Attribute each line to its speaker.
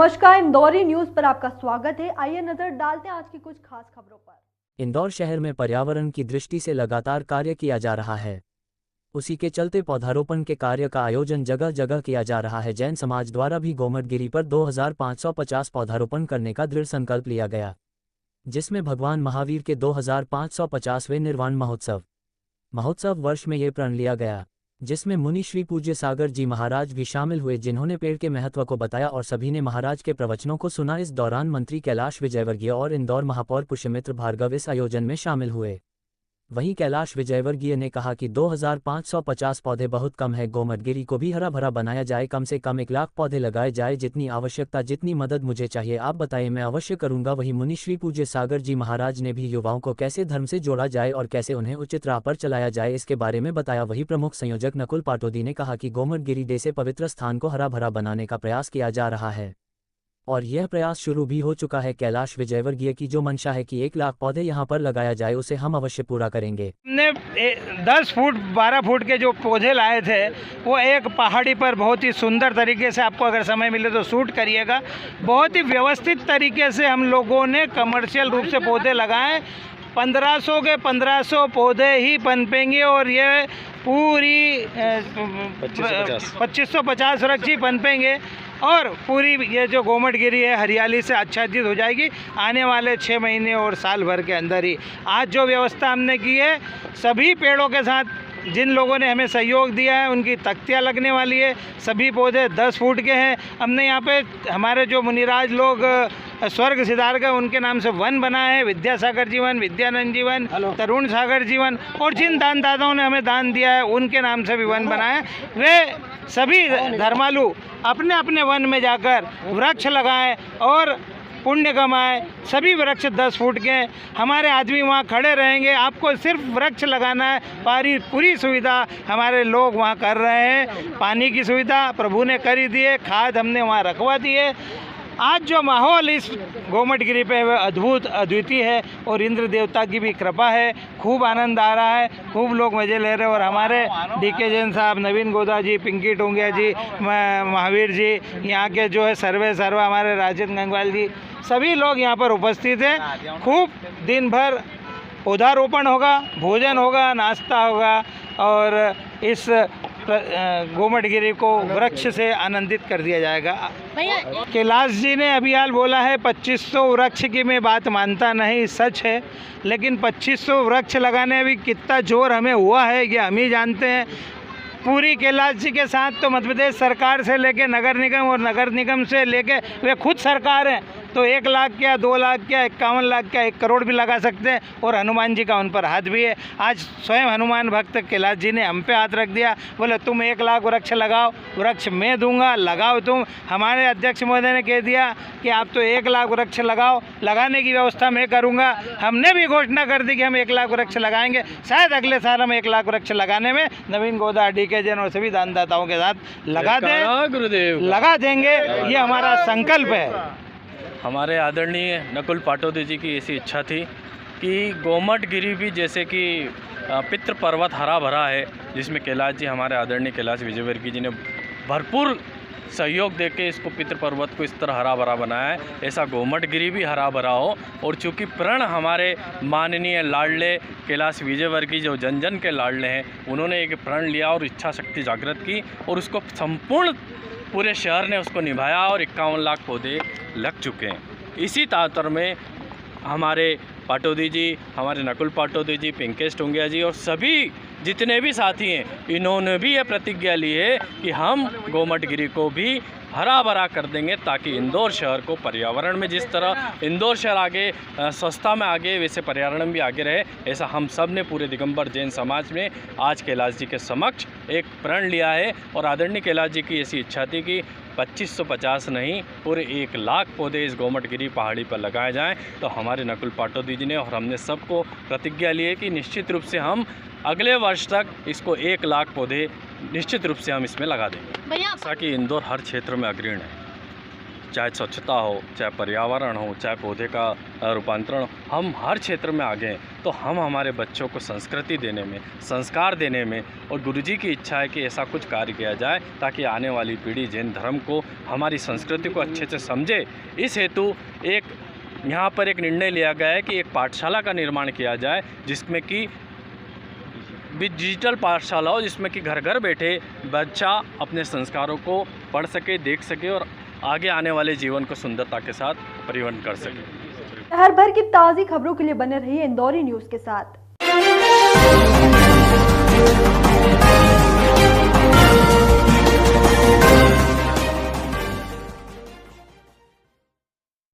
Speaker 1: नमस्कार, इंदौरी न्यूज पर आपका स्वागत है। आइए नजर डालते हैं आज की कुछ खास खबरों पर।
Speaker 2: इंदौर शहर में पर्यावरण की दृष्टि से लगातार कार्य किया जा रहा है। उसी के चलते पौधारोपण के कार्य का आयोजन जगह जगह किया जा रहा है। जैन समाज द्वारा भी गोमटगिरी पर 2550 पौधारोपण करने का दृढ़ संकल्प लिया गया, जिसमें भगवान महावीर के 2550वें निर्वाण महोत्सव वर्ष में ये प्रण लिया गया, जिसमें मुनि श्री पूज्य सागर जी महाराज भी शामिल हुए, जिन्होंने पेड़ के महत्व को बताया और सभी ने महाराज के प्रवचनों को सुना। इस दौरान मंत्री कैलाश विजयवर्गीय और इंदौर महापौर पुष्यमित्र भार्गव इस आयोजन में शामिल हुए। वहीं कैलाश विजयवर्गीय ने कहा कि 2550 पौधे बहुत कम है, गोमटगिरी को भी हरा भरा बनाया जाए, कम से कम 1 लाख पौधे लगाए जाए। जितनी आवश्यकता, जितनी मदद मुझे चाहिए आप बताइए, मैं अवश्य करूंगा। वहीं मुनि श्री पूज्य सागर जी महाराज ने भी युवाओं को कैसे धर्म से जोड़ा जाए और कैसे उन्हें उचित राह पर चलाया जाए, इसके बारे में बताया। वहीं प्रमुख संयोजक नकुल पाटोदी ने कहा कि गोमटगिरी जैसे पवित्र स्थान को हरा भरा बनाने का प्रयास किया जा रहा है और यह प्रयास शुरू भी हो चुका है। कैलाश विजयवर्गीय की जो मंशा है कि 1 लाख पौधे यहां पर लगाया जाए, उसे हम अवश्य पूरा करेंगे।
Speaker 3: हमने 10 फुट 12 फुट के जो पौधे लाए थे वो एक पहाड़ी पर बहुत ही सुंदर तरीके से, आपको अगर समय मिले तो शूट करिएगा, बहुत ही व्यवस्थित तरीके से हम लोगों ने कमर्शियल रूप से पौधे लगाए। 1500 के 1500 पौधे ही पनपेंगे और ये पूरी 2550 वृक्ष ही पनपेंगे और पूरी ये जो गोमटगिरी है हरियाली से आच्छादित हो जाएगी आने वाले 6 महीने और साल भर के अंदर ही। आज जो व्यवस्था हमने की है, सभी पेड़ों के साथ जिन लोगों ने हमें सहयोग दिया है उनकी तख्तियाँ लगने वाली है। सभी पौधे 10 फुट के हैं। हमने यहाँ पे हमारे जो मुनिराज लोग स्वर्ग सिधार गए उनके नाम से वन बनाए हैं, विद्यासागर जीवन, विद्यानंद जीवन, तरुण सागर जीवन, और जिन दानदाताओं ने हमें दान दिया है उनके नाम से भी वन बनाए। वे सभी धर्मालु अपने अपने वन में जाकर वृक्ष लगाएं और पुण्य कमाए। सभी वृक्ष 10 फुट के, हमारे आदमी वहाँ खड़े रहेंगे, आपको सिर्फ वृक्ष लगाना है। पूरी सुविधा हमारे लोग वहाँ कर रहे हैं। पानी की सुविधा प्रभु ने कर ही दी है, खाद हमने वहाँ रखवा दी है। आज जो माहौल इस गोमटगिरी पे वह अद्भुत अद्वितीय है और इंद्र देवता की भी कृपा है। खूब आनंद आ रहा है, खूब लोग मज़े ले रहे हैं। और हमारे डीके जैन साहब, नवीन गोदा जी, पिंकी टोंगिया जी, महावीर जी, यहाँ के जो है सर्वे हमारे राजेंद्र गंगवाल जी, सभी लोग यहाँ पर उपस्थित हैं। खूब दिन भर पौधारोपण होगा, भोजन होगा, नाश्ता होगा और इस गोमटगिरी को वृक्ष से आनंदित कर दिया जाएगा। कैलाश जी ने अभी हाल बोला है 2500 वृक्ष की मैं बात मानता नहीं, सच है, लेकिन 2500 वृक्ष लगाने में भी कितना जोर हमें हुआ है ये हम ही जानते हैं। पूरी कैलाश जी के साथ तो मध्य प्रदेश सरकार से लेके नगर निगम और नगर निगम से लेके वे खुद सरकार हैं, तो 1 लाख क्या, 2 लाख क्या, 51 लाख क्या, 1 करोड़ भी लगा सकते हैं। और हनुमान जी का उन पर हाथ भी है। आज स्वयं हनुमान भक्त कैलाश जी ने हम पे हाथ रख दिया, बोले तुम 1 लाख वृक्ष लगाओ, वृक्ष मैं दूंगा, लगाओ तुम। हमारे अध्यक्ष महोदय ने कह दिया कि आप तो 1 लाख वृक्ष लगाओ, लगाने की व्यवस्था मैं करूँगा। हमने भी घोषणा कर दी कि हम 1 लाख वृक्ष लगाएंगे। शायद अगले साल हम 1 लाख वृक्ष लगाने में नवीन गोदा, डीके जैन और सभी दानदाताओं के साथ लगा देंगे। ये हमारा संकल्प है।
Speaker 4: हमारे आदरणीय नकुल पाटोदी जी की ऐसी इच्छा थी कि गोमटगिरी भी जैसे कि पितृ पर्वत हरा भरा है, जिसमें कैलाश जी, हमारे आदरणीय कैलाश विजयवर्गीय जी ने भरपूर सहयोग देके इसको पितृ पर्वत को इस तरह हरा भरा बनाया है, ऐसा गोमटगिरी भी हरा भरा हो। और चूँकि प्रण हमारे माननीय लाडले कैलाश विजयवर्गीय जो जन जन के लाडले हैं, उन्होंने एक प्रण लिया और इच्छा शक्ति जागृत की और उसको संपूर्ण पूरे शहर ने उसको निभाया और 51 लाख पौधे लग चुके हैं। इसी तातर में हमारे पाटोदी जी, हमारे नकुल पाटोदी जी, पिंकेश टोंगिया जी और सभी जितने भी साथी हैं, इन्होंने भी ये प्रतिज्ञा ली है कि हम गोमटगिरी को भी हरा भरा कर देंगे, ताकि इंदौर शहर को पर्यावरण में, जिस तरह इंदौर शहर आगे स्वच्छता में आगे, वैसे पर्यावरण में भी आगे रहे, ऐसा हम सब ने पूरे दिगंबर जैन समाज में आज कैलाश जी के समक्ष एक प्रण लिया है। और आदरणीय कैलाश जी की ऐसी इच्छा थी कि 2550 नहीं, पूरे 1 लाख पौधे इस गोमटगिरी पहाड़ी पर लगाए जाएं। तो हमारे नकुल पाटोदी जी ने और हमने सबको प्रतिज्ञा ली है कि निश्चित रूप से हम अगले वर्ष तक इसको 1 लाख पौधे निश्चित रूप से हम इसमें लगा देंगे, ताकि इंदौर हर क्षेत्र में अग्रणी है। चाहे स्वच्छता हो, चाहे पर्यावरण हो, चाहे पौधे का रूपांतरण हो, हम हर क्षेत्र में आगे हैं। तो हम हमारे बच्चों को संस्कृति देने में, संस्कार देने में, और गुरुजी की इच्छा है कि ऐसा कुछ कार्य किया जाए ताकि आने वाली पीढ़ी जैन धर्म को, हमारी संस्कृति को अच्छे से समझे। इस हेतु यहाँ पर एक निर्णय लिया गया है कि एक पाठशाला का निर्माण किया जाए, जिसमें कि डिजिटल पाठशाला हो, जिसमें कि घर घर बैठे बच्चा अपने संस्कारों को पढ़ सके, देख सके और आगे आने वाले जीवन को सुंदरता के साथ परिवहन कर सके।
Speaker 1: शहर भर की ताज़ी खबरों के लिए बने रहिए इंदौरी न्यूज़ के साथ।